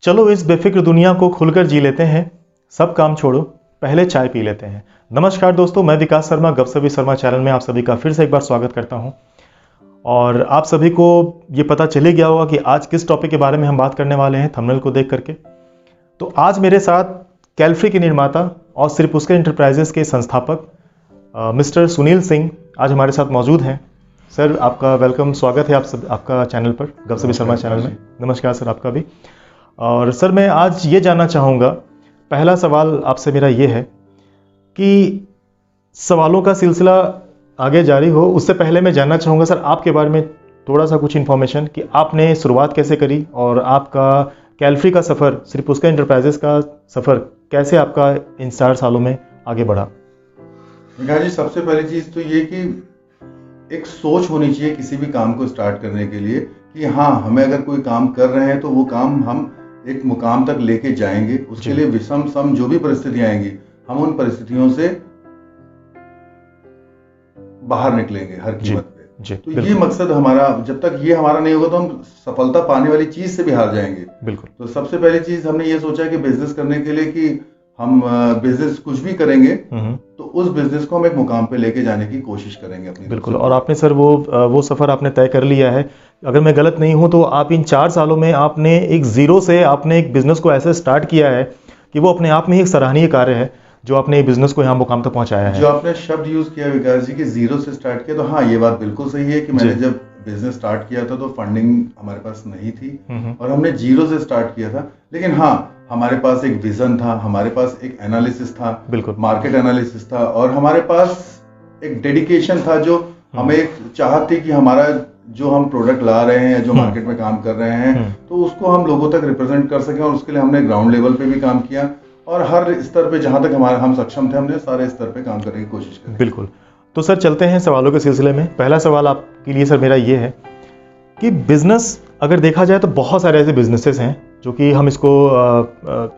चलो इस बेफिक्र दुनिया को खुलकर जी लेते हैं, सब काम छोड़ो पहले चाय पी लेते हैं। नमस्कार दोस्तों, मैं विकास शर्मा गपसबी शर्मा चैनल में आप सभी का फिर से एक बार स्वागत करता हूं। और आप सभी को ये पता चले गया होगा कि आज किस टॉपिक के बारे में हम बात करने वाले हैं थंबनेल को देख करके। तो आज मेरे साथ कैल्फ्री के निर्माता और श्री पुष्कर एंटरप्राइजेस के संस्थापक मिस्टर सुनील सिंह आज हमारे साथ मौजूद हैं। सर आपका वेलकम, स्वागत है आपका चैनल पर, गपसबी शर्मा चैनल में। नमस्कार सर, आपका भी। और सर मैं आज ये जानना चाहूँगा, पहला सवाल आपसे मेरा ये है कि सवालों का सिलसिला आगे जारी हो उससे पहले मैं जानना चाहूँगा सर आपके बारे में थोड़ा सा कुछ इन्फॉर्मेशन कि आपने शुरुआत कैसे करी और आपका कैल्फ्री का सफ़र, श्री पुष्कर एंटरप्राइजेस का सफ़र कैसे आपका इन 4 सालों में आगे बढ़ा। विकास जी, सबसे पहली चीज़ तो ये कि एक सोच होनी चाहिए किसी भी काम को स्टार्ट करने के लिए कि हाँ, हमें अगर कोई काम कर रहे हैं तो वो काम हम एक मुकाम तक लेके जाएंगे। उसके लिए विषम सम जो भी परिस्थितियां आएंगी, हम उन परिस्थितियों से बाहर निकलेंगे हर कीमत पे। तो ये मकसद हमारा, जब तक ये हमारा नहीं होगा तो हम सफलता पाने वाली चीज से भी हार जाएंगे। बिल्कुल। तो सबसे पहली चीज हमने ये सोचा कि बिजनेस करने के लिए कि हम बिजनेस कुछ भी करेंगे तो उस बिजनेस को हम एक मुकाम पे लेके जाने की कोशिश करेंगे अपनी। बिल्कुल। और आपने सर वो सफ़र आपने तय कर लिया है। अगर मैं गलत नहीं हूं तो आप इन 4 सालों में आपने एक ज़ीरो से आपने एक बिज़नेस को ऐसे स्टार्ट किया है कि वो अपने आप में ही एक सराहनीय कार्य है जो आपने बिज़नेस को यहाँ मुकाम तक पहुँचाया है। जो आपने शब्द यूज़ किया विकास जी कि ज़ीरो से स्टार्ट किया, तो हाँ, ये बात बिल्कुल सही है कि मैंने जब बिजनेस स्टार्ट किया था तो फंडिंग हमारे पास नहीं थी और हमने जीरो से स्टार्ट किया था। लेकिन हाँ, हमारे पास एक विजन था, हमारे पास एक एनालिसिस था, बिल्कुल मार्केट एनालिसिस था, और हमारे पास एक डेडिकेशन था जो हमें एक चाहत थी कि हमारा जो हम प्रोडक्ट ला रहे हैं, जो मार्केट में काम कर रहे हैं, तो उसको हम लोगों तक रिप्रेजेंट कर सकें। और उसके लिए हमने ग्राउंड लेवल पे भी काम किया और हर स्तर पे जहां तक हम सक्षम थे हमने सारे स्तर पे काम करने की कोशिश की। बिल्कुल। तो सर चलते हैं सवालों के सिलसिले में। पहला सवाल आपके लिए सर मेरा ये है कि बिजनेस अगर देखा जाए तो बहुत सारे ऐसे बिजनेसेस हैं जो कि हम इसको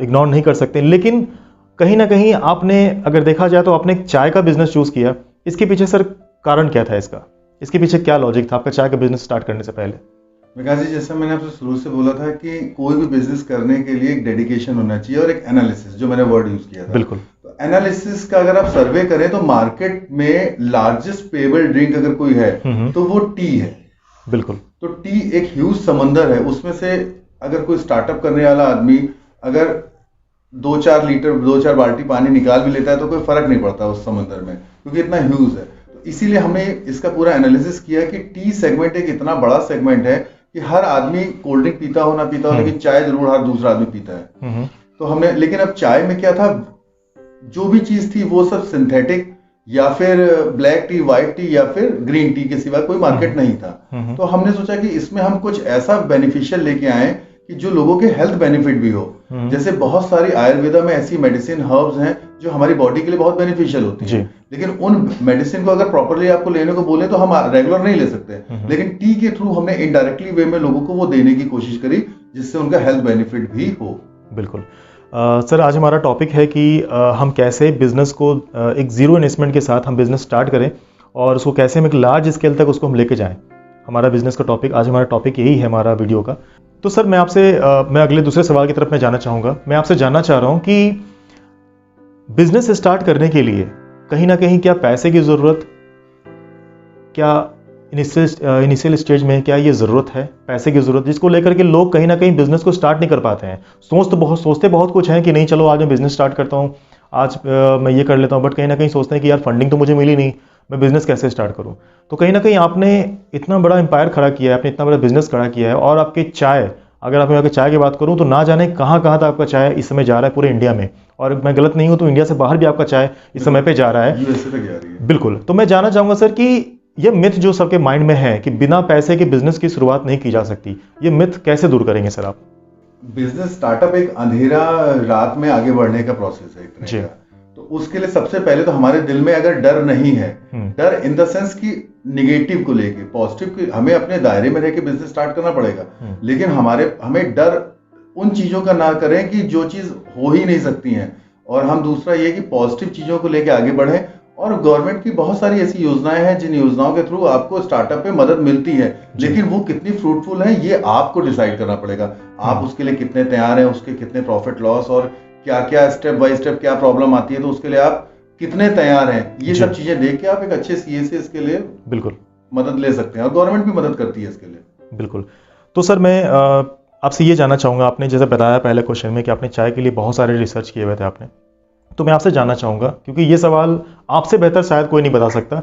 इग्नोर नहीं कर सकते, लेकिन कहीं ना कहीं आपने अगर देखा जाए तो आपने चाय का बिजनेस चूज किया। इसके पीछे सर कारण क्या था इसके पीछे क्या लॉजिक था आपका चाय का बिजनेस स्टार्ट करने से पहले? विकास जी, जैसा मैंने आपसे शुरू से बोला था कि कोई भी बिजनेस करने के लिए एक डेडिकेशन होना चाहिए और एक एनालिसिस, जो मैंने वर्ड यूज किया था। बिल्कुल। तो एनालिसिस का अगर आप सर्वे करें तो मार्केट में लार्जेस्ट पेएबल ड्रिंक अगर कोई है तो वो टी है। बिल्कुल। तो टी एक ह्यूज समंदर है, उसमें से अगर कोई स्टार्टअप करने वाला आदमी अगर 2-4 लीटर 2-4 बाल्टी पानी निकाल भी लेता है तो कोई फर्क नहीं पड़ता उस समंदर में, क्योंकि इतना ह्यूज है। तो इसीलिए हमने इसका पूरा एनालिसिस किया कि टी सेगमेंट एक इतना बड़ा सेगमेंट है कि हर आदमी कोल्ड ड्रिंक पीता हो ना पीता हो, लेकिन चाय जरूर हर दूसरा आदमी पीता है। तो हमने, लेकिन अब चाय में क्या था, जो भी चीज थी वो सब सिंथेटिक या फिर ब्लैक टी, व्हाइट टी या फिर ग्रीन टी के सिवा कोई मार्केट नहीं था। तो हमने सोचा कि इसमें हम कुछ ऐसा बेनिफिशियल लेके आए कि जो लोगों के हेल्थ बेनिफिट भी हो। जैसे बहुत सारी आयुर्वेदा में ऐसी मेडिसिन हर्ब्स हैं जो हमारी बॉडी के लिए बहुत बेनिफिशियल होती है, लेकिन उन मेडिसिन को अगर प्रॉपरली आपको लेने को बोले तो हम रेगुलर नहीं ले सकते। लेकिन टी के थ्रू हमने इनडायरेक्टली वे में लोगों को वो देने की कोशिश करी जिससे उनका हेल्थ बेनिफिट भी हो। बिल्कुल। सर आज हमारा टॉपिक है कि हम कैसे बिजनेस को एक ज़ीरो इन्वेस्टमेंट के साथ हम बिजनेस स्टार्ट करें और उसको कैसे हम एक लार्ज स्केल तक उसको हम लेके जाएं। हमारा बिजनेस का टॉपिक, आज हमारा टॉपिक यही है हमारा वीडियो का। तो सर मैं आपसे मैं अगले दूसरे सवाल की तरफ मैं जाना चाहूँगा। मैं आपसे जानना चाह रहा हूँ कि बिजनेस स्टार्ट करने के लिए कहीं ना कहीं क्या पैसे की ज़रूरत, क्या इनिशियल स्टेज में क्या ये ज़रूरत है पैसे की ज़रूरत, जिसको लेकर के लोग कहीं ना कहीं बिजनेस को स्टार्ट नहीं कर पाते हैं। सोचते बहुत कुछ हैं कि नहीं चलो आज मैं बिजनेस स्टार्ट करता हूँ, आज मैं ये कर लेता हूँ, बट कहीं ना कहीं सोचते हैं कि यार फंडिंग तो मुझे मिली नहीं, मैं बिजनेस कैसे स्टार्ट करूँ। तो कहीं ना कहीं आपने इतना बड़ा एम्पायर खड़ा किया है, आपने इतना बड़ा बिजनेस खड़ा किया है, और आपकी चाय, अगर आप अगर चाय की बात करूँ तो ना जाने कहाँ तक आपका चाय इस समय जा रहा है पूरे इंडिया में, और मैं गलत नहीं हूँ तो इंडिया से बाहर भी आपका चाय इस समय पे जा रहा है, यूएसए तक जा रही है। बिल्कुल। तो मैं जानना चाहूँगा सर कि ये मिथ जो सबके माइंड में है कि बिना पैसे के बिजनेस की शुरुआत नहीं की जा सकती, ये मिथ कैसे दूर करेंगे सर आप? बिजनेस स्टार्टअप एक अंधेरा रात में आगे बढ़ने का प्रोसेस है एक तरह का। तो उसके लिए सबसे पहले तो हमारे दिल में अगर डर नहीं है, डर इन द सेंस कि निगेटिव को लेके, पॉजिटिव की, हमें अपने दायरे में रह के बिजनेस स्टार्ट करना पड़ेगा, लेकिन हमें डर उन चीजों का ना करें कि जो चीज हो ही नहीं सकती हैं, और हम दूसरा ये कि पॉजिटिव चीजों को लेके आगे बढ़ें और गवर्नमेंट की बहुत सारी ऐसी योजनाएं हैं जिन योजनाओं के थ्रू आपको स्टार्टअप पे मदद मिलती है, लेकिन वो कितनी फ्रूटफुल है ये आपको डिसाइड करना पड़ेगा। आप उसके लिए कितने तैयार हैं, उसके कितने प्रॉफिट लॉस और क्या क्या स्टेप बाय स्टेप क्या प्रॉब्लम आती है, तो उसके लिए आप कितने तैयार हैं, ये सब चीजें देख के आप एक अच्छे सीए से इसके लिए बिल्कुल मदद ले सकते हैं, और गवर्नमेंट भी मदद करती है इसके लिए। बिल्कुल। तो सर मैं आपसे ये जानना चाहूँगा, आपने जैसे बताया पहले क्वेश्चन में कि आपने चाय के लिए बहुत सारे रिसर्च किए हुए थे आपने, तो मैं आपसे जानना चाहूँगा, क्योंकि ये सवाल आपसे बेहतर शायद कोई नहीं बता सकता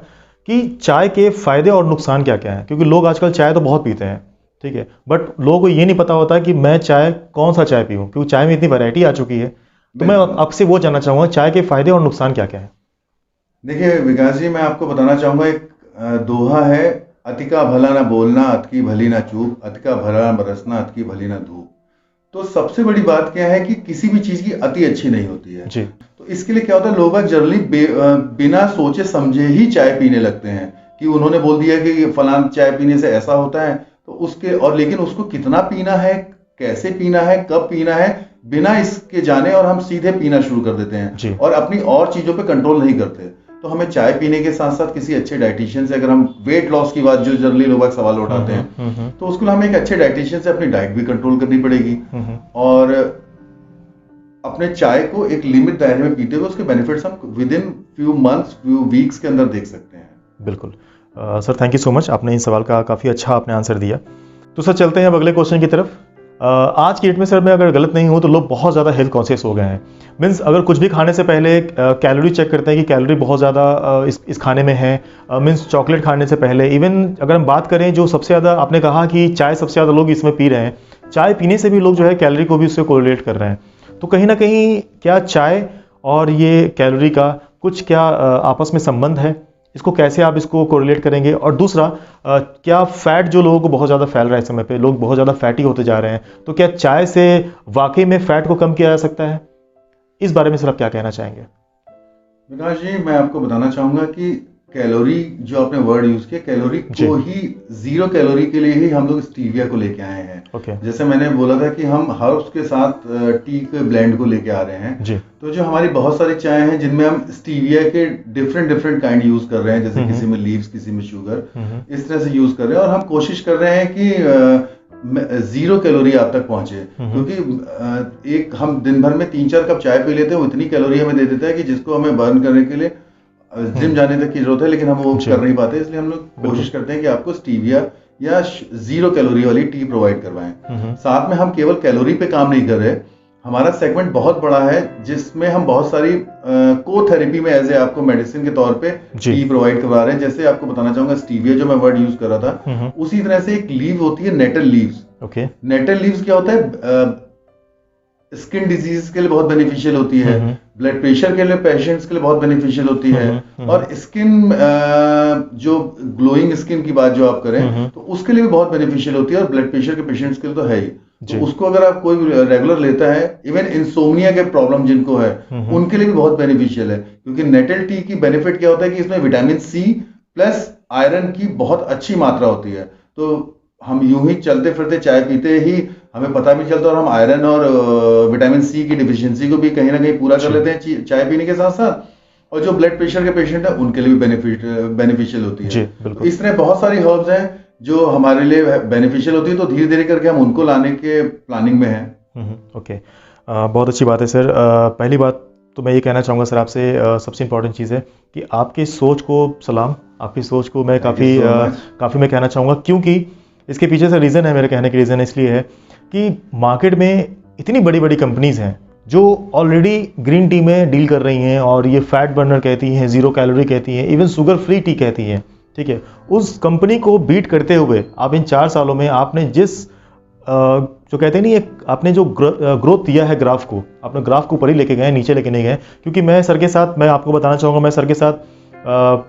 कि चाय के फ़ायदे और नुकसान क्या क्या हैं, क्योंकि लोग आजकल चाय तो बहुत पीते हैं, ठीक है, बट लोगों को ये नहीं पता होता कि मैं चाय कौन सा चाय पीऊँ, क्योंकि चाय में इतनी वैरायटी आ चुकी है। तो मैं आपसे वो जानना चाहूँगा चाय के फ़ायदे और नुकसान क्या क्या है। देखिए विकास जी, मैं आपको बताना चाहूंगा, एक दोहा है, अति का भला ना बोलना, अति की भली ना चूप, अति का भला बरसना, अति की भली ना धूप। तो सबसे बड़ी बात क्या है कि किसी भी चीज की अति अच्छी नहीं होती है जी। तो इसके लिए क्या होता है, लोग जनरली बिना सोचे समझे ही चाय पीने लगते हैं कि उन्होंने बोल दिया कि फलान चाय पीने से ऐसा होता है, तो उसके और लेकिन उसको कितना पीना है, कैसे पीना है, कब पीना है, बिना इसके जाने और हम सीधे पीना शुरू कर देते हैं और अपनी और चीजों पे कंट्रोल नहीं करते। तो हमें चाय पीने के साथ साथ किसी अच्छे डाइटिशियन से, अगर हम वेट लॉस की बात जो जनरली लोग सवाल उठाते हैं, तो उसके लिए हमें एक अच्छे डाइटिशियन से अपनी डाइट भी कंट्रोल करनी पड़ेगी और अपने चाय को एक लिमिट दायरे में पीते हुए उसके बेनिफिट्स हम with in few months, few weeks के अंदर देख सकते हैं। बिल्कुल sir, thank you so much, आपने इस सवाल का काफ़ी अच्छा आपने आंसर दिया। तो सर चलते हैं अब अगले क्वेश्चन की तरफ। आज की डेट में सर मैं अगर गलत नहीं हूँ तो लोग बहुत ज़्यादा हेल्थ कॉन्शियस हो गए हैं। मीन्स अगर कुछ भी खाने से पहले कैलोरी चेक करते हैं कि कैलोरी बहुत ज़्यादा इस खाने में है। मीन्स चॉकलेट खाने से पहले, इवन अगर हम बात करें जो सबसे ज़्यादा आपने कहा कि चाय सबसे ज़्यादा लोग इसमें पी रहे हैं, चाय पीने से भी लोग जो है कैलोरी को भी उससे कोरिलेट कर रहे हैं। तो कहीं ना कहीं क्या चाय और ये कैलोरी का कुछ क्या आपस में संबंध है, इसको कैसे आप इसको कोरिलेट करेंगे? और दूसरा, क्या फैट जो लोगों को बहुत ज़्यादा फैल रहा है इस समय पे, लोग बहुत ज़्यादा फैटी होते जा रहे हैं, तो क्या चाय से वाकई में फैट को कम किया जा सकता है? इस बारे में सर आप क्या कहना चाहेंगे? विकास जी, मैं आपको बताना चाहूंगा कि कैलोरी जो आपने वर्ड यूज किया, कैलोरी को ही 0 कैलोरी के लिए ही हम लोग स्टीविया को लेके आए हैं। जैसे मैंने बोला था कि हम हर्ब्स के साथ टी के ब्लेंड को लेके आ रहे हैं जी। तो जो हमारी बहुत सारी चाय हैं जिनमें हम स्टीविया के डिफरेंट काइंड यूज कर रहे हैं, जैसे किसी में लीव्स, किसी में शुगर, इस तरह से यूज कर रहे हैं और हम कोशिश कर रहे हैं कि 0 कैलोरी आप तक पहुंचे, क्योंकि एक हम दिन भर में 3-4 कप चाय पी लेते हैं, उतनी कैलोरी हमें दे देता है कि जिसको हमें बर्न करने के लिए जिम जाने तक की जरूरत है, लेकिन हम वो कर नहीं पाते। इसलिए हम लोग कोशिश करते हैं कि आपको स्टीविया या 0 कैलोरी वाली टी प्रोवाइड करवाएं। साथ में हम केवल कैलोरी पे काम नहीं कर रहे, हमारा सेगमेंट बहुत बड़ा है जिसमें हम बहुत सारी को थेरेपी में एज ए आपको मेडिसिन के तौर पे टी प्रोवाइड करवा रहे हैं। जैसे आपको बताना चाहूंगा, स्टीविया जो मैं वर्ड यूज कर रहा था, उसी तरह से एक लीव होती है नेटल लीव्स। नेटल लीव्स क्या होता है, स्किन डिजीज के लिए बहुत बेनिफिशियल होती है, ब्लड प्रेशर के लिए पेशेंट्स के लिए बहुत बेनिफिशियल होती है, और स्किन जो ग्लोइंग स्किन की बात जो आप करें तो उसके लिए भी बहुत बेनिफिशियल होती है, और ब्लड प्रेशर के पेशेंट्स के लिए तो है ही। तो उसको अगर आप कोई रेगुलर लेता है, इवन इंसोम्निया के प्रॉब्लम जिनको है उनके लिए भी बहुत बेनिफिशियल है, क्योंकि नेटल टी की बेनिफिट क्या होता है कि इसमें विटामिन सी प्लस आयरन की बहुत अच्छी मात्रा होती है। तो हम यूं ही चलते फिरते चाय पीते ही हमें पता भी चलता है, और हम आयरन और विटामिन सी की डिफिशियंसी को भी कहीं ना कहीं पूरा कर लेते हैं चाय पीने के साथ साथ, और जो ब्लड प्रेशर के पेशेंट है उनके लिए भी बेनिफिशियल होती है। तो इस तरह बहुत सारी हर्ब्स हैं जो हमारे लिए बेनिफिशियल होती है, तो धीरे धीरे करके हम उनको लाने के प्लानिंग में हैं। ओके, बहुत अच्छी बात है सर। पहली बात तो मैं ये कहना चाहूँगा सर आपसे, सबसे इम्पोर्टेंट चीज़ है कि आपकी सोच को सलाम, आपकी सोच को मैं काफ़ी मैं कहना चाहूँगा, क्योंकि इसके पीछे से रीज़न है, मेरे कहने की रीज़न इसलिए है कि मार्केट में इतनी बड़ी बड़ी कंपनीज़ हैं जो ऑलरेडी ग्रीन टी में डील कर रही हैं, और ये फैट बर्नर कहती हैं, 0 कैलोरी कहती हैं, इवन शुगर फ्री टी कहती हैं, ठीक है। उस कंपनी को बीट करते हुए आप इन 4 सालों में आपने जिस जो कहते हैं नहीं, आपने जो ग्रोथ दिया है, ग्राफ को, आपने ग्राफ को ऊपर ही लेके गए, नीचे लेके नहीं गए। क्योंकि मैं सर के साथ, मैं आपको बताना चाहूँगा, मैं सर के साथ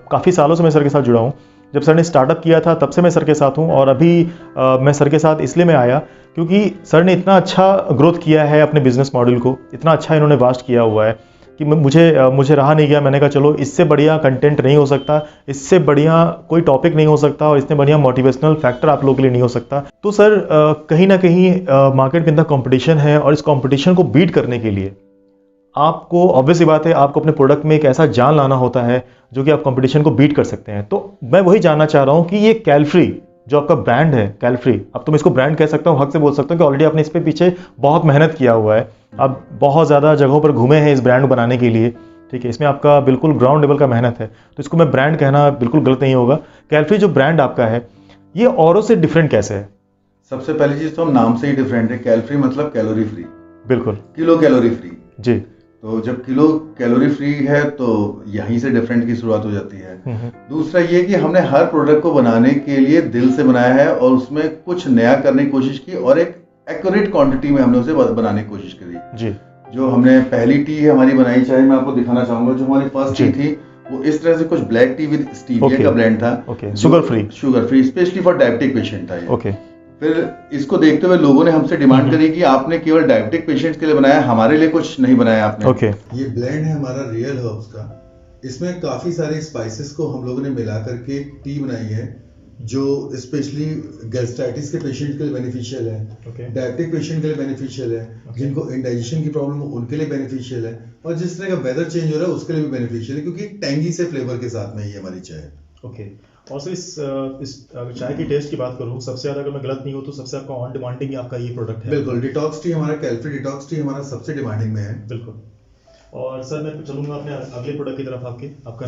काफ़ी सालों से मैं सर के साथ जुड़ा हूँ। जब सर ने स्टार्टअप किया था तब से मैं सर के साथ हूँ, और अभी मैं सर के साथ इसलिए मैं आया क्योंकि सर ने इतना अच्छा ग्रोथ किया है अपने बिजनेस मॉडल को, इतना अच्छा इन्होंने वास्ट किया हुआ है कि मुझे रहा नहीं गया। मैंने कहा चलो इससे बढ़िया कंटेंट नहीं हो सकता, इससे बढ़िया कोई टॉपिक नहीं हो सकता, और इससे बढ़िया मोटिवेशनल फैक्टर आप लोगों के लिए नहीं हो सकता। तो सर कहीं ना कहीं मार्केट के अंदर कंपटीशन है, और इस कंपटीशन को बीट करने के लिए आपको ऑब्वियसली बात है, आपको अपने प्रोडक्ट में एक ऐसा जान लाना होता है जो कि आप कंपटीशन को बीट कर सकते हैं। तो मैं वही जानना चाह रहा हूँ कि ये कैलफ्री जो आपका ब्रांड है, कैलफ्री, अब तुम इसको ब्रांड कह सकता हूँ, हक से बोल सकता हूँ कि ऑलरेडी आपने इस पे पीछे बहुत मेहनत किया हुआ है, आप बहुत ज़्यादा जगहों पर घूमे हैं इस ब्रांड को बनाने के लिए, ठीक है, इसमें आपका बिल्कुल ग्राउंड लेवल का मेहनत है, तो इसको मैं ब्रांड कहना बिल्कुल गलत नहीं होगा। कैलफ्री जो ब्रांड आपका है, ये औरों से डिफरेंट कैसे है? सबसे पहली चीज तो हम नाम से ही डिफरेंट है। कैलोरी मतलब कैलोरी फ्री, बिल्कुल, किलो कैलोरी फ्री जी। तो जब किलो कैलोरी फ्री है तो यहीं से डिफरेंट की शुरुआत हो जाती है। दूसरा ये कि हमने हर प्रोडक्ट को बनाने के लिए दिल से बनाया है और उसमें कुछ नया करने की कोशिश की और एक एक्यूरेट क्वांटिटी में हमने उसे बनाने की कोशिश करी जी। जो हमने पहली टी हमारी बनाई, चाहे मैं आपको दिखाना चाहूंगा, जो हमारी फर्स्ट टी थी वो इस तरह से कुछ ब्लैक टी विद स्टीविया का ब्लेंड था, sugar free specially for diabetic patient था ये। फिर इसको देखते हुए लोगों ने हमसे डिमांड करी कि आपने केवल डायबिटिक पेशेंट्स के लिए बनाया, हमारे लिए कुछ नहीं बनाया आपने। ये ब्लेंड है हमारा रियल हर्ब्स का, इसमें काफी सारे स्पाइसेस को हम लोगों ने मिला करके एक टी बनाई है जो स्पेशली गैस्ट्राइटिस के पेशेंट के लिए बेनिफिशियल है, डायबिटिक पेशेंट के लिए बेनिफिशियल है, जिनको इंडाइजेशन की प्रॉब्लम हो उनके लिए बेनिफिशियल है, और जिस तरह का वेदर चेंज हो रहा है उसके लिए भी बेनिफिशियल है, क्योंकि टैंगी से फ्लेवर के साथ में ही हमारी चाय। ओके। और सर इस चाय की टेस्ट की बात करूँ, सबसे ज्यादा अगर मैं गलत नहीं हूँ तो सबसे आपका ऑन डिमांडिंग आपका ये प्रोडक्ट है। बिल्कुल, डिटॉक्स टी हमारा, कैलफ्री डिटॉक्स टी हमारा सबसे डिमांडिंग में है। बिल्कुल। और सर मैं चलूंगा अपने अगले प्रोडक्ट की तरफ, आपका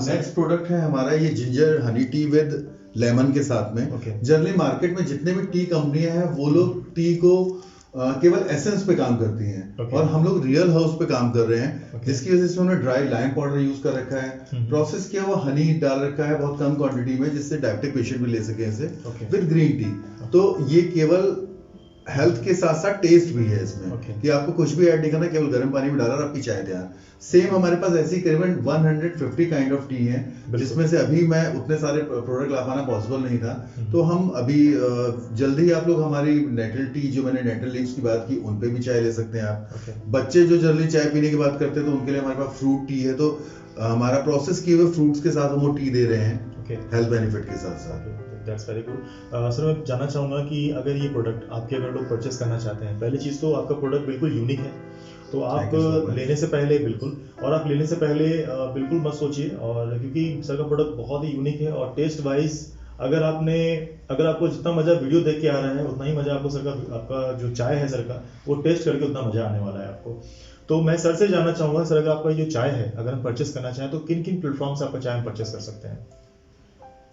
नेक्स्ट प्रोडक्ट है हमारा ये ginger Honey T with lemon के साथ में। जनरली मार्केट में जितने भी टी कंपनियां हैं वो लोग टी को केवल एसेंस पे काम करती हैं, और हम लोग रियल हाउस पे काम कर रहे हैं, जिसकी वजह से उन्होंने ड्राई लाइम पाउडर यूज कर रखा है, प्रोसेस किया हुआ हनी डाल रखा है बहुत कम क्वांटिटी में, जिससे डायबिटिक पेशेंट भी ले सके इसे, विद ग्रीन टी। तो ये केवल हेल्थ के साथ साथ टेस्ट भी है इसमें, कि आपको कुछ भी ऐड नहीं करना, केवल गर्म पानी में डाला और आपकी चाय तैयार। सेम हमारे पास ऐसी करीबन 150 काइंड ऑफ टी है, जिसमें से अभी मैं उतने सारे प्रोडक्ट ला पाना पॉसिबल नहीं था, तो हम अभी जल्दी आप लोग हमारी नेटल टी, जो मैंने नेटल लीव्स की बात की, उन पे भी चाय ले सकते हैं आप। बच्चे जो जल्दी चाय पीने की बात करते हैं तो उनके लिए हमारे पास फ्रूट टी है, तो हमारा प्रोसेस किए हुए फ्रूट्स के साथ हम वो टी दे रहे हैं हेल्थ बेनिफिट के साथ साथ। That's very good. सर मैं जानना चाहूँगा कि अगर ये प्रोडक्ट आपके अगर लोग परचेस करना चाहते हैं, पहली चीज़ तो आपका प्रोडक्ट बिल्कुल यूनिक है, तो आप लेने से पहले बिल्कुल मत सोचिए, और क्योंकि सर का प्रोडक्ट बहुत ही यूनिक है, और टेस्ट वाइज अगर आपको जितना मजा वीडियो देख के आ रहा है उतना ही मजा आपको सर का, आपका जो चाय है सर का, वो टेस्ट करके उतना मजा आने वाला है आपको। तो मैं सर से जानना चाहूँगा, सर अगर आपका जो चाय है अगर हम परचेस करना चाहें तो किन किन प्लेटफॉर्म से आपका चाय हम परचेस कर सकते हैं?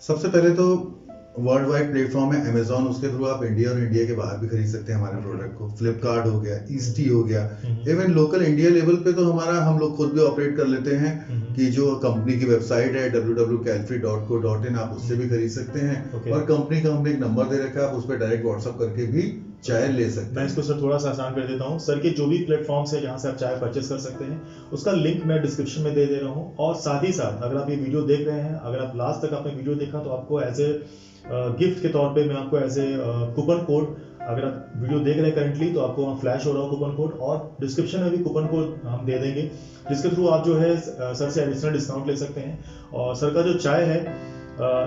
सबसे पहले तो वर्ल्ड वाइड प्लेटफॉर्म है अमेजॉन, उसके थ्रू आप इंडिया और इंडिया के बाहर भी खरीद सकते हैं हमारे प्रोडक्ट को। फ्लिपकार्ट हो गया, ईस्टी हो गया, इवन लोकल इंडिया लेवल पे तो हम लोग खुद भी ऑपरेट कर लेते हैं, कि जो कंपनी की वेबसाइट है www.calfree.co.in, आप उससे भी खरीद सकते हैं, और कंपनी का हमने एक नंबर दे रखा है, आप उस पर डायरेक्ट व्हाट्सएप करके भी चाय ले सकते हैं। मैं इसको सर थोड़ा सा आसान कर देता हूँ। सर के जो भी प्लेटफॉर्म्स है जहाँ से आप चाय परचेस कर सकते हैं, उसका लिंक मैं डिस्क्रिप्शन में दे रहा हूँ, और साथ ही साथ अगर आप ये वीडियो देख रहे हैं, अगर आप लास्ट तक आपने वीडियो देखा, तो आपको एज ए गिफ्ट के तौर पे मैं आपको एज ए कूपन कोड, अगर आप वीडियो देख रहे हैं करंटली तो आपको वहाँ फ्लैश हो रहा हो कूपन कोड, और डिस्क्रिप्शन में भी कूपन कोड हम दे देंगे, जिसके थ्रू आप जो है सर से एडिशनल डिस्काउंट ले सकते हैं। और सर का जो चाय है,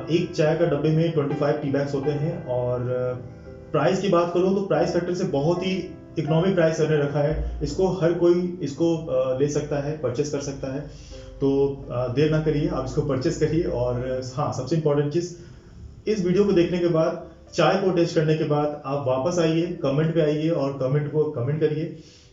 एक चाय का डब्बे में 25 टी बैग्स होते हैं, और प्राइस की बात करूँ तो प्राइस फैक्टर से बहुत ही इकोनॉमिक प्राइस हमने रखा है, इसको हर कोई इसको ले सकता है, परचेस कर सकता है, तो देर ना करिए, आप इसको परचेस करिए। और हाँ, सबसे इंपॉर्टेंट चीज़, इस वीडियो को देखने के बाद, चाय को टेस्ट करने के बाद आप वापस आइए, कमेंट पे आइए और कमेंट करिए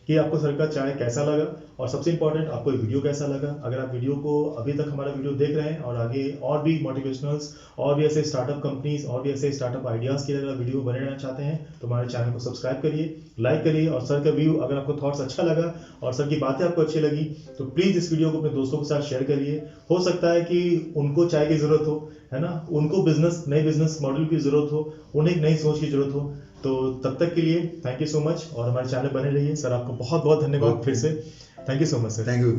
कि आपको सर का चाय कैसा लगा, और सबसे इंपॉर्टेंट आपको ये वीडियो कैसा लगा। अगर आप वीडियो को अभी तक हमारा वीडियो देख रहे हैं और आगे और भी मोटिवेशनल्स और भी ऐसे स्टार्टअप कंपनीज और भी ऐसे स्टार्टअप आइडियाज़ के अगर वीडियो बने रहना चाहते हैं तो हमारे चैनल को सब्सक्राइब करिए, लाइक करिए, और सर का व्यू, अगर आपको थॉट्स अच्छा लगा और सर की बातें आपको अच्छी लगी तो प्लीज़ इस वीडियो को अपने दोस्तों के साथ शेयर करिए। हो सकता है कि उनको चाय की ज़रूरत हो, है ना, उनको नए बिजनेस मॉडल की ज़रूरत हो, उन्हें एक नई सोच की ज़रूरत हो। तो तब तक के लिए थैंक यू सो मच, और हमारे चैनल बने रहिए। सर आपको बहुत बहुत धन्यवाद फिर से, thank you so much sir. Thank you.